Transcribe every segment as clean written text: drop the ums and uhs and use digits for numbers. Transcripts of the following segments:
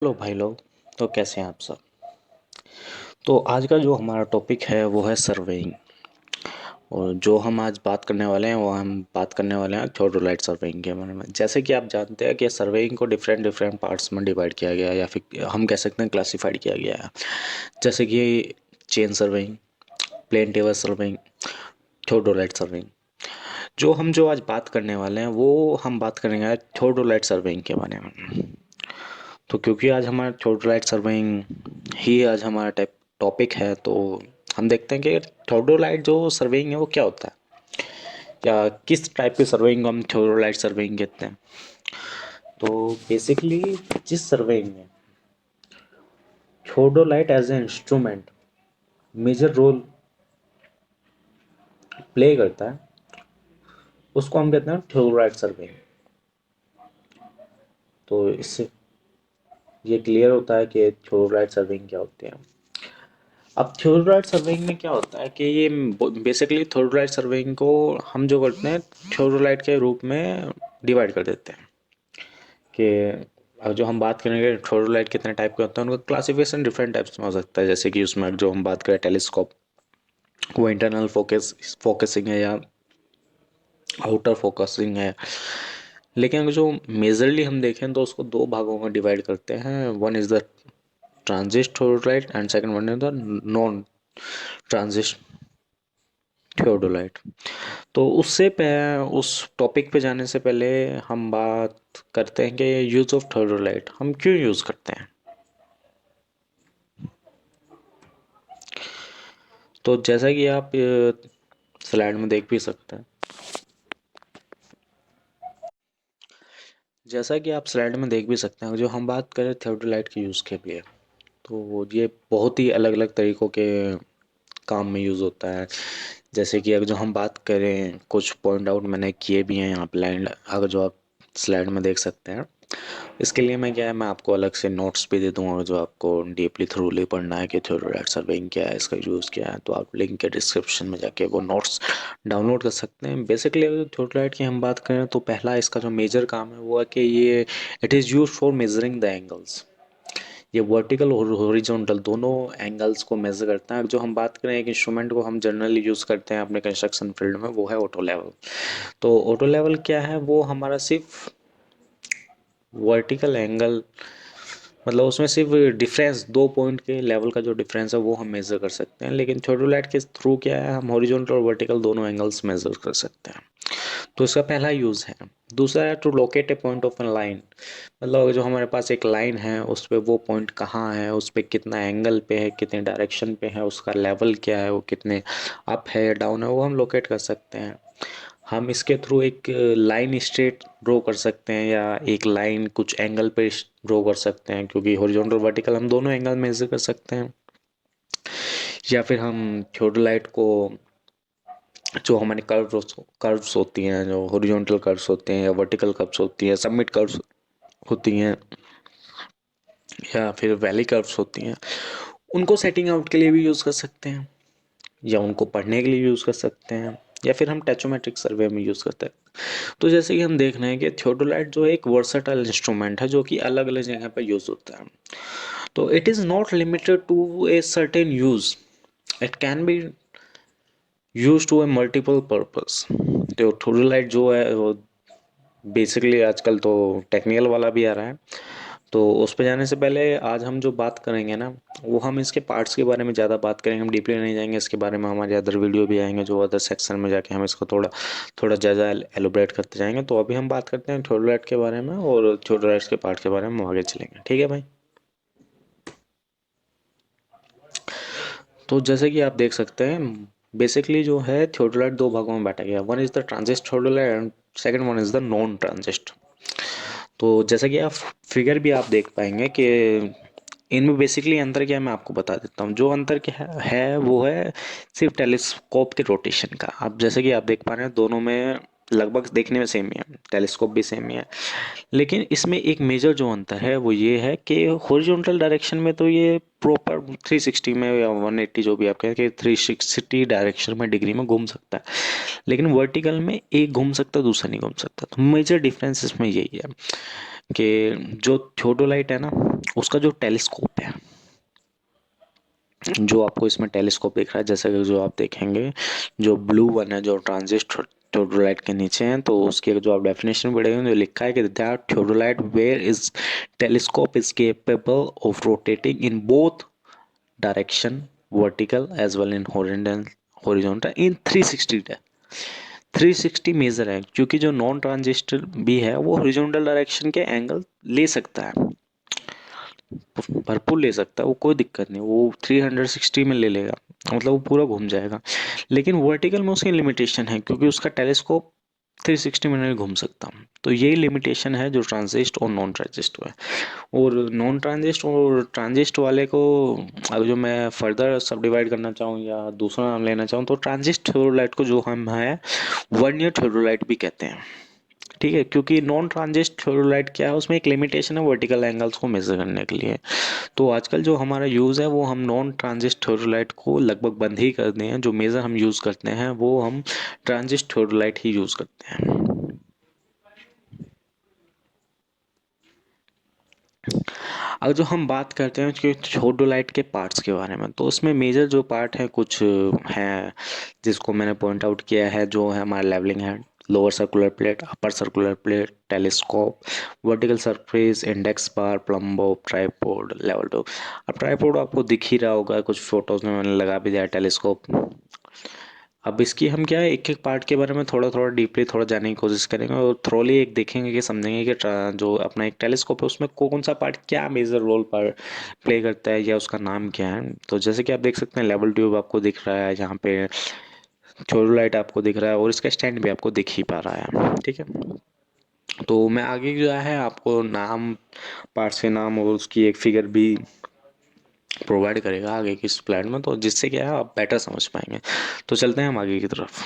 Hello भाई लोग। तो कैसे हैं आप सब। तो आज का जो हमारा टॉपिक है वो है सर्वेइंग। और जो हम आज बात करने वाले हैं वो हम बात करने वाले हैं थियोडोलाइट सर्वेइंग के बारे में। जैसे कि आप जानते हैं कि सर्वेइंग को डिफरेंट डिफरेंट पार्ट्स में डिवाइड किया गया है या फिर हम कह सकते हैं क्लासिफाइड किया गया है। जैसे कि chain surveying, plane table surveying, theodolite surveying. जो आज बात करने वाले हैं वो हम बात करेंगे थियोडोलाइट सर्वेइंग के बारे में। तो क्योंकि आज हमारा थियोडोलाइट सर्वेइंग ही आज हमारा टाइप टॉपिक है, तो हम देखते हैं कि थियोडोलाइट जो सर्वेइंग है वो क्या होता है, या किस टाइप के सर्वेइंग को हम थियोडोलाइट सर्वेइंग कहते हैं। तो बेसिकली जिस सर्वेइंग में theodolite as a instrument major role play करता है उसको हम कहते हैं थियोडोलाइट सर्वेइंग। तो इससे ये क्लियर होता है कि थियोडोलाइट सर्वेइंग क्या होती है। अब थियोडोलाइट सर्वेइंग में क्या होता है कि ये बेसिकली थियोडोलाइट सर्वेइंग को हम जो करते हैं थियोडोलाइट के रूप में डिवाइड कर देते हैं कि अब जो हम बात करेंगे थियोडोलाइट कितने टाइप के होते हैं, उनका क्लासिफिकेशन डिफरेंट टाइप्स में हो सकता है। जैसे कि उसमें जो हम बात करें टेलीस्कोप, वो इंटरनल फोकसिंग है या आउटर फोकसिंग है। लेकिन अगर जो मेजरली हम देखें तो उसको दो भागों में डिवाइड करते हैं। One is the transit theodolite and second one is the non transit theodolite. तो उस टॉपिक पे जाने से पहले हम बात करते हैं कि यूज़ ऑफ थियोडोलाइट हम क्यों यूज़ करते हैं। तो जैसा कि आप स्लाइड में देख भी सकते हैं, जैसा कि आप स्लाइड में देख भी सकते हैं, जो हम बात करें थियोडोलाइट के यूज़ के लिए, तो ये बहुत ही अलग अलग तरीक़ों के काम में यूज़ होता है। जैसे कि अगर जो हम बात करें, कुछ पॉइंट आउट मैंने किए भी हैं यहाँ पे लाइन, अगर जो आप स्लाइड में देख सकते हैं। इसके लिए मैं क्या है, मैं आपको अलग से नोट्स भी दे दूँगा। जो आपको डीपली थ्रूली पढ़ना है कि थियोडोलाइट सर्वेइंग क्या है, इसका यूज़ क्या है, तो आप लिंक के डिस्क्रिप्शन में जाके वो नोट्स डाउनलोड कर सकते हैं। बेसिकली अगर थियोडोलाइट की हम बात करें तो पहला इसका जो मेजर काम है वो है कि ये it is use for measuring the angles. ये वर्टिकल और हॉरिजॉन्टल दोनों एंगल्स को मेज़र करता है। जो हम बात करें एक इंस्ट्रूमेंट को हम जनरली यूज़ करते हैं अपने कंस्ट्रक्शन फील्ड में, वो है ऑटो लेवल। तो ऑटो लेवल क्या है, वो हमारा सिर्फ वर्टिकल एंगल, मतलब उसमें सिर्फ डिफरेंस, दो पॉइंट के लेवल का जो डिफरेंस है वो हम मेज़र कर सकते हैं। लेकिन थियोडोलाइट के थ्रू क्या है, हम हॉरिजॉन्टल और वर्टिकल दोनों एंगल्स मेज़र कर सकते हैं। तो इसका पहला यूज़ है। दूसरा है to locate a point of a line. मतलब जो हमारे पास एक लाइन है उस पे वो पॉइंट कहाँ है, उस पे कितना एंगल पे है, कितने डायरेक्शन पे है, उसका लेवल क्या है, वो कितने अप है या डाउन है, वो हम लोकेट कर सकते हैं। हम इसके थ्रू एक लाइन स्ट्रेट ड्रॉ कर सकते हैं या एक लाइन कुछ एंगल पे ड्रॉ कर सकते हैं, क्योंकि हॉरिजॉन्टल वर्टिकल हम दोनों एंगल मेजर कर सकते हैं। या फिर हम थियोडोलाइट को, जो हमारे कर्व्स होती हैं, जो हॉरिजॉन्टल कर्व्स होते हैं या वर्टिकल कर्व्स होती हैं, सबमिट कर्व्स होती हैं या फिर वैली कर्व्स होती हैं, उनको सेटिंग आउट के लिए भी यूज़ कर सकते हैं या उनको पढ़ने के लिए यूज़ कर सकते हैं, या फिर हम टेचोमेट्रिक सर्वे में यूज़ करते हैं। तो जैसे कि हम देख रहे हैं कि थियोडोलाइट जो एक वर्सटाइल इंस्ट्रूमेंट है जो कि अलग अलग जगह पर यूज़ होता है। तो it is not limited to a certain use, it can be use to a multiple purpose. तो थियोडोलाइट जो है वो बेसिकली आजकल तो टेक्निकल वाला भी आ रहा है। तो उस पे जाने से पहले आज हम जो बात करेंगे ना, वो हम इसके पार्ट्स के बारे में ज़्यादा बात करेंगे, हम डीपली नहीं जाएंगे इसके बारे में। हमारे अदर वीडियो भी आएंगे जो अदर सेक्शन में जाके हम इसको थोड़ा थोड़ा ज़्यादा एलोबरेट करते जाएंगे। तो अभी हम बात करते हैं थियोडोलाइट के बारे में और थियोडोलाइट के पार्ट के बारे में हम आगे चलेंगे, ठीक है भाई। तो जैसे कि आप देख सकते हैं, बेसिकली जो है थियोडोलाइट दो भागों में बांटा गया। One is the transit theodolite and second one is the non transit. तो जैसा कि आप फिगर भी आप देख पाएंगे कि इनमें बेसिकली अंतर क्या है, मैं आपको बता देता हूँ। जो अंतर क्या है वो है सिर्फ टेलीस्कोप के रोटेशन का। अब जैसे कि आप देख पा रहे हैं दोनों में लगभग देखने में सेम ही है, टेलीस्कोप भी सेम ही है। लेकिन इसमें एक मेजर जो अंतर है वो ये है कि हॉरिजॉन्टल डायरेक्शन में तो ये प्रॉपर 360 में या 180 जो भी आप कहें कि 360 डायरेक्शन में डिग्री में घूम सकता है। लेकिन वर्टिकल में एक घूम सकता है, दूसरा नहीं घूम सकता। तो मेजर डिफरेंस इसमें यही है कि जो थियोडोलाइट है ना, उसका जो टेलीस्कोप है, जो आपको इसमें टेलीस्कोप दिख रहा है, जैसे कि जो आप देखेंगे, जो ब्लू वन है जो ट्रांजिस्टर थियोडोलाइट के नीचे हैं, तो उसकी जो आप डेफिनेशन पढ़ेंगे जो लिखा है कि that theodolite where is telescope is capable of rotating in both direction, vertical as well in horizontal in 360 measure है, क्योंकि जो नॉन ट्रांजिस्टर भी है वो हॉरिजॉन्टल डायरेक्शन के एंगल ले सकता है, भरपूर ले सकता है, वो कोई दिक्कत नहीं, वो 360 में ले लेगा, मतलब वो पूरा घूम जाएगा। लेकिन वर्टिकल में उसकी लिमिटेशन है, क्योंकि उसका टेलीस्कोप 360 में नहीं घूम सकता। तो यही लिमिटेशन है जो ट्रांजिस्ट और नॉन ट्रांजिस्ट है। और नॉन ट्रांजिस्ट और ट्रांजिस्ट वाले को अब जो मैं फर्दर सब डिवाइड करना चाहूँ या दूसरा नाम लेना चाहूँ, तो ट्रांजिस्ट थ्योडोलाइट को जो हम है वर्नियर थ्योडोलाइट भी कहते हैं। ठीक है, क्योंकि नॉन ट्रांजिस्ट थ्योडोलाइट क्या है, उसमें एक लिमिटेशन है वर्टिकल एंगल्स को मेजर करने के लिए। तो आजकल जो हमारा यूज़ है वो हम नॉन ट्रांजिस्ट थ्योडोलाइट को लगभग बंद ही कर दिए हैं, जो मेजर हम यूज़ करते हैं वो हम ट्रांजिस्ट थ्योडोलाइट ही यूज़ करते हैं। अगर जो हम बात करते हैं उसके थ्योडोलाइट के पार्ट्स के बारे में, तो उसमें मेजर जो पार्ट है कुछ हैं जिसको मैंने पॉइंट आउट किया है, जो है हमारा लेवलिंग है, lower circular plate, upper circular plate, telescope, vertical surface, index bar, plumb bob, tripod, level tube. अब ट्राइपॉड आपको दिख ही रहा होगा, कुछ फोटोज में मैंने लगा भी दिया टेलीस्कोप। अब इसकी हम क्या है एक एक पार्ट के बारे में थोड़ा थोड़ा डीपली थोड़ा जानने की कोशिश करेंगे, और थ्रोली एक देखेंगे कि समझेंगे कि जो अपना एक टेलीस्कोप है उसमें कौन सा पार्ट क्या मेजर रोल पर प्ले करता है या उसका नाम क्या है। तो जैसे कि आप देख सकते हैं लेवल ट्यूब आपको दिख रहा है, जहाँ पे थ्योडोलाइट आपको दिख रहा है, और इसका स्टैंड भी आपको दिख ही पा रहा है। ठीक है, तो मैं आगे जो है आपको नाम, पार्ट्स के नाम और उसकी एक फिगर भी प्रोवाइड करेगा आगे की स्लाइड में, तो जिससे क्या है आप बेटर समझ पाएंगे। तो चलते हैं हम आगे की तरफ।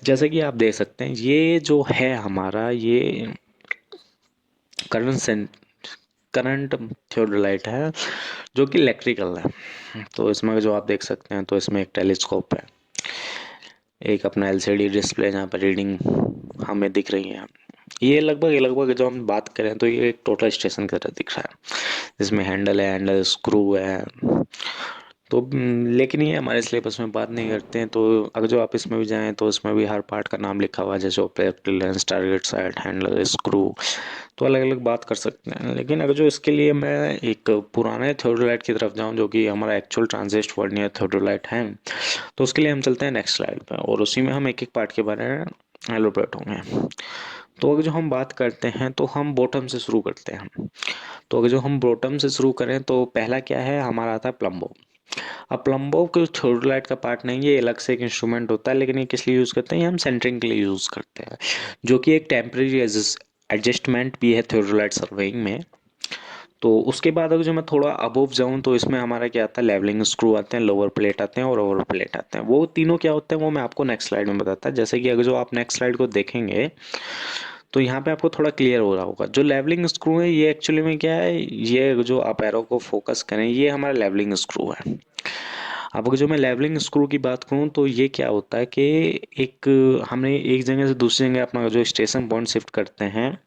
जैसे कि आप देख सकते हैं ये जो है हमारा ये करंट करंट थियोडोलाइट है, जो कि इलेक्ट्रिकल है। तो इसमें जो आप देख सकते हैं, तो इसमें एक टेलीस्कोप है, एक अपना एलसीडी डिस्प्ले जहाँ पर रीडिंग हमें दिख रही है। ये लगभग जो हम बात करें तो ये एक टोटल स्टेशन की तरह दिख रहा है, जिसमें हैंडल है, हैंडल स्क्रू है। तो लेकिन ये हमारे सिलेबस में बात नहीं करते हैं, तो अगर जो आप इसमें भी जाएं तो इसमें भी हर पार्ट का नाम लिखा हुआ है, जैसे object, lens, target side, handle, screw. तो अलग अलग बात कर सकते हैं, लेकिन अगर जो इसके लिए मैं एक पुराने थियोडोलाइट की तरफ जाऊं, जो कि हमारा एक्चुअल ट्रांजिस्ट वर्नियर थियोडोलाइट है, तो उसके लिए हम चलते हैं नेक्स्ट स्लाइड पर, और उसी में हम एक एक पार्ट के बारे में एलोबरेट होंगे। तो अगर जो हम बात करते हैं तो हम बॉटम से शुरू करते हैं। तो अगर जो हम बॉटम से शुरू करें तो पहला क्या है हमारा आता है प्लम्बो। अब प्लम्बो कोई थियोडोलाइट का पार्ट नहीं है, ये अलग से एक इंस्ट्रूमेंट होता है, लेकिन ये किस लिए यूज़ करते हैं, ये हम सेंटरिंग के लिए यूज़ करते हैं, जो कि एक टेम्परेरी एडजस्टमेंट भी है थियोडोलाइट सर्वेइंग में। तो उसके बाद अगर जो मैं थोड़ा अबव जाऊं तो इसमें हमारा क्या आता है, लेवलिंग स्क्रू आते हैं, लोअर प्लेट आते हैं और ओवर प्लेट आते हैं। वो तीनों क्या होते हैं वो मैं आपको नेक्स्ट स्लाइड में बताता है। जैसे कि अगर जो आप नेक्स्ट स्लाइड को देखेंगे तो यहाँ पे आपको थोड़ा क्लियर हो रहा होगा, जो लेवलिंग स्क्रू है ये एक्चुअली में क्या है, ये जो आप एरो को फोकस करें ये हमारा लेवलिंग स्क्रू है। अब अगर जो मैं लेवलिंग स्क्रू की बात करूँ तो ये क्या होता है कि एक हमने एक जगह से दूसरी जगह अपना जो स्टेशन पॉइंट शिफ्ट करते हैं,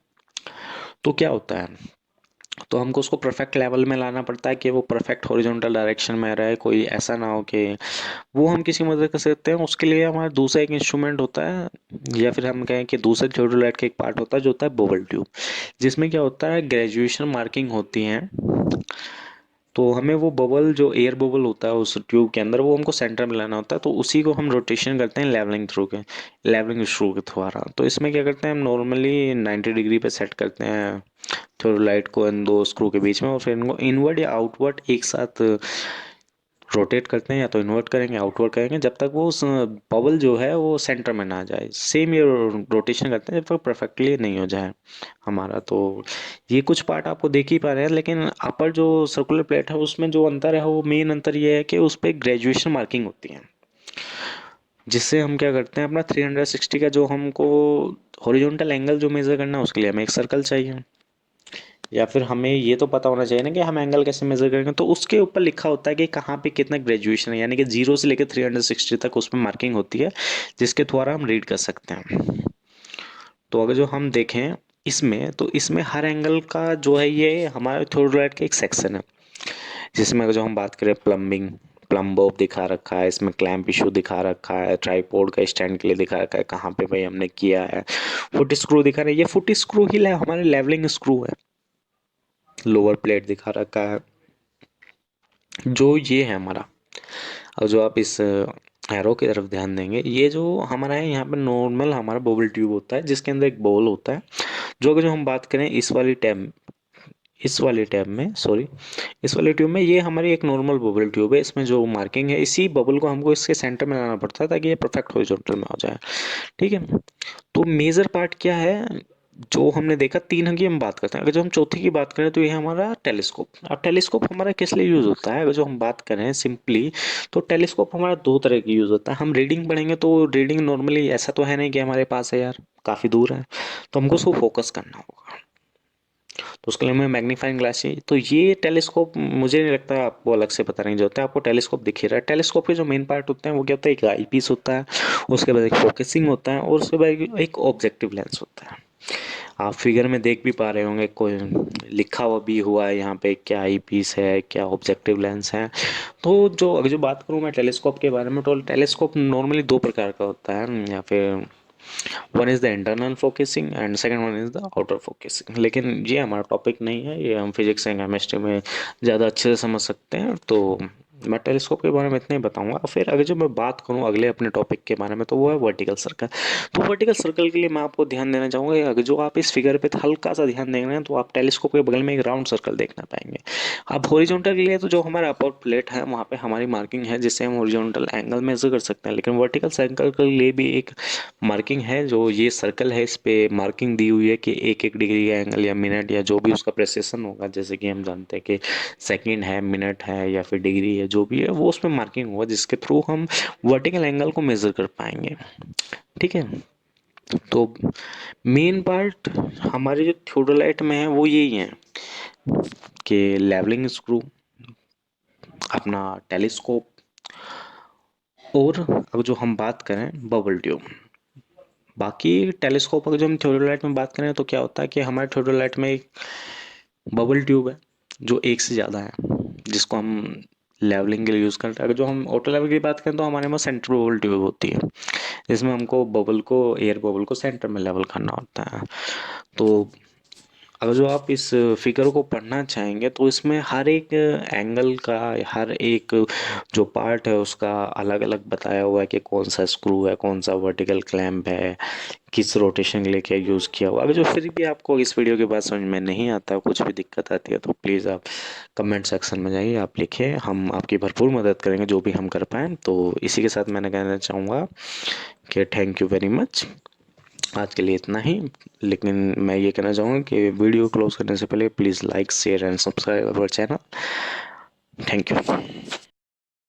तो क्या होता है, तो हमको उसको परफेक्ट लेवल में लाना पड़ता है कि वो परफेक्ट हॉरिजॉन्टल डायरेक्शन में रहे, कोई ऐसा ना हो कि वो हम किसी मदद कर सकते हैं। उसके लिए हमारा दूसरा एक इंस्ट्रूमेंट होता है, या फिर हम कहें कि दूसरे थियोडोलाइट का एक पार्ट होता है जो होता है बबल ट्यूब, जिसमें क्या होता है ग्रेजुएशन मार्किंग होती है। तो हमें वो बबल जो एयर बबल होता है उस ट्यूब के अंदर वो हमको सेंटर में लाना होता है, तो उसी को हम रोटेशन करते हैं लेवलिंग स्क्रू के द्वारा। तो इसमें क्या करते हैं हम नॉर्मली 90 डिग्री पे सेट करते हैं थोड़ा को इन दो स्क्रू के बीच में, और फिर इनको इनवर्ड या आउटवर्ड एक साथ रोटेट करते हैं, या तो इन्वर्ट करेंगे आउटवर्ड करेंगे, जब तक वो उस बबल जो है वो सेंटर में ना आ जाए। सेम ये रोटेशन करते हैं जब तक परफेक्टली नहीं हो जाए हमारा। तो ये कुछ पार्ट आपको देख ही पा रहे हैं, लेकिन अपर जो सर्कुलर प्लेट है उसमें जो अंतर है वो मेन अंतर ये है कि उस पर ग्रेजुएशन मार्किंग होती है, जिससे हम क्या करते हैं अपना 360 का जो हमको हॉरिजॉन्टल एंगल जो मेजर करना है उसके लिए हमें एक सर्कल चाहिए, या फिर हमें ये तो पता होना चाहिए ना कि हम एंगल कैसे मेजर करेंगे। तो उसके ऊपर लिखा होता है कि कहाँ पे कितना ग्रेजुएशन है, यानी कि 0 से लेकर 360 तक उसमें मार्किंग होती है, जिसके द्वारा हम रीड कर सकते हैं। तो अगर जो हम देखें इसमें, तो इसमें हर एंगल का जो है ये हमारे थ्योडोलाइट का एक सेक्शन है, जिसमें अगर जो हम बात करें प्लम्बिंग, प्लम बॉब दिखा रखा है, इसमें क्लैंप इशू दिखा रखा है, ट्राईपोर्ड का स्टैंड के लिए दिखा रखा है, कहाँ पे भाई हमने किया है, फुट स्क्रू दिखा रहा है, ये फुट स्क्रू ही हमारे लेवलिंग स्क्रू है, लोअर प्लेट दिखा रखा है, जो ये है हमारा। और जो आप इस एरो की तरफ ध्यान देंगे, ये जो हमारा है यहाँ पे नॉर्मल हमारा बबल ट्यूब होता है, जिसके अंदर एक बॉल होता है, जो अगर जो हम बात करें इस वाली टैब में, सॉरी, इस वाले ट्यूब में, ये हमारी एक नॉर्मल बबल ट्यूब है, इसमें जो मार्किंग है, इसी बबल को हमको इसके सेंटर में लाना पड़ता है ताकि ये परफेक्ट हॉरिजॉन्टल में हो जाए। ठीक है। तो मेजर पार्ट क्या है, जो हमने देखा तीन की हम बात करते हैं, अगर जो हम चौथी की बात करें तो ये हमारा टेलीस्कोप। अब टेलीस्कोप हमारा किस लिए यूज होता है, अगर जो हम बात करें सिंपली, तो टेलीस्कोप हमारा दो तरह की यूज होता है। हम रीडिंग पढ़ेंगे तो रीडिंग नॉर्मली ऐसा तो है नहीं कि हमारे पास है यार, काफी दूर है, तो हमको उसको फोकस करना होगा, तो उसके लिए हमें मैग्नीफाइंग ग्लास चाहिए। तो ये टेलीस्कोप मुझे नहीं लगता आपको अलग से पता नहीं जो होता है, आपको टेलीस्कोप दिख ही रहा है। टेलीस्कोप के जो मेन पार्ट होते हैं वो क्या होता है, एक आई पीस होता है, उसके बाद एक फोकसिंग होता है, और उसके बाद एक ऑब्जेक्टिव लेंस होता है। आप फिगर में देख भी पा रहे होंगे, कोई लिखा हुआ भी हुआ है यहाँ पे, क्या आई पीस है, क्या ऑब्जेक्टिव लेंस है। तो जो अगर जो बात करूँ मैं टेलीस्कोप के बारे में, तो टेलीस्कोप नॉर्मली दो प्रकार का होता है, या फिर one is the internal focusing and second one is the outer focusing. लेकिन ये हमारा टॉपिक नहीं है, ये हम फिजिक्स एंड केमिस्ट्री में ज़्यादा अच्छे से समझ सकते हैं, तो मैं टेलीस्कोप के बारे में इतना ही बताऊंगा। फिर अगर जो मैं बात करूं अगले अपने टॉपिक के बारे में, तो वो है वर्टिकल सर्कल। तो वर्टिकल सर्कल के लिए मैं आपको ध्यान देना चाहूँगा, अगर जो आप इस फिगर पे हल्का सा ध्यान देंगे ना, तो आप टेलीस्कोप के बगल में एक राउंड सर्कल देखना पाएंगे। अब हॉरिजॉन्टल के लिए तो जो हमारा अपर प्लेट है वहाँ पे हमारी मार्किंग है, जिससे हम हॉरिजॉन्टल एंगल मेजर कर सकते हैं। लेकिन वर्टिकल सर्कल के लिए भी एक मार्किंग है, जो ये सर्कल है, इस पे मार्किंग दी हुई है कि एक एक डिग्री का एंगल या मिनट या जो भी उसका प्रेसिशन होगा, जैसे कि हम जानते हैं कि सेकंड है, मिनट है, या फिर डिग्री है, जो भी है वो उसमें मार्किंग होगा, जिसके थ्रू हम वर्टिकल एंगल को मेजर कर पाएंगे। ठीक है। तो मेन पार्ट हमारे जो थियोडोलाइट में है वो यही है कि लेवलिंग स्क्रू, अपना टेलीस्कोप, और अब जो हम बात करें बबल ट्यूब। बाकी टेलीस्कोप अगर जो हम थियोडोलाइट में बात करें तो क्या होता है कि हमारे थियोडोलाइट में एक बबल ट्यूब है, जो एक से ज़्यादा है, जिसको हम लेवलिंग के लिए यूज़ करते हैं। अगर जो हम ऑटो लेवल की बात करें तो हमारे पास सेंटर बबल ट्यूब होती है, जिसमें हमको बबल को, एयर बबल को सेंटर में लेवल करना होता है। तो अगर जो आप इस फिगर को पढ़ना चाहेंगे तो इसमें हर एक एंगल का, हर एक जो पार्ट है उसका अलग अलग बताया हुआ है कि कौन सा स्क्रू है, कौन सा वर्टिकल क्लैंप है, किस रोटेशन के लिए क्या यूज़ किया हुआ। अगर जो फिर भी आपको इस वीडियो के बाद समझ में नहीं आता, कुछ भी दिक्कत आती है, तो प्लीज़ आप कमेंट सेक्शन में जाइए, आप लिखिए, हम आपकी भरपूर मदद करेंगे जो भी हम कर पाएँ। तो इसी के साथ मैंने कहना चाहूँगा कि थैंक यू वेरी मच, आज के लिए इतना ही। लेकिन मैं ये कहना चाहूँगा कि वीडियो क्लोज करने से पहले please like, share and subscribe our channel. Thank you.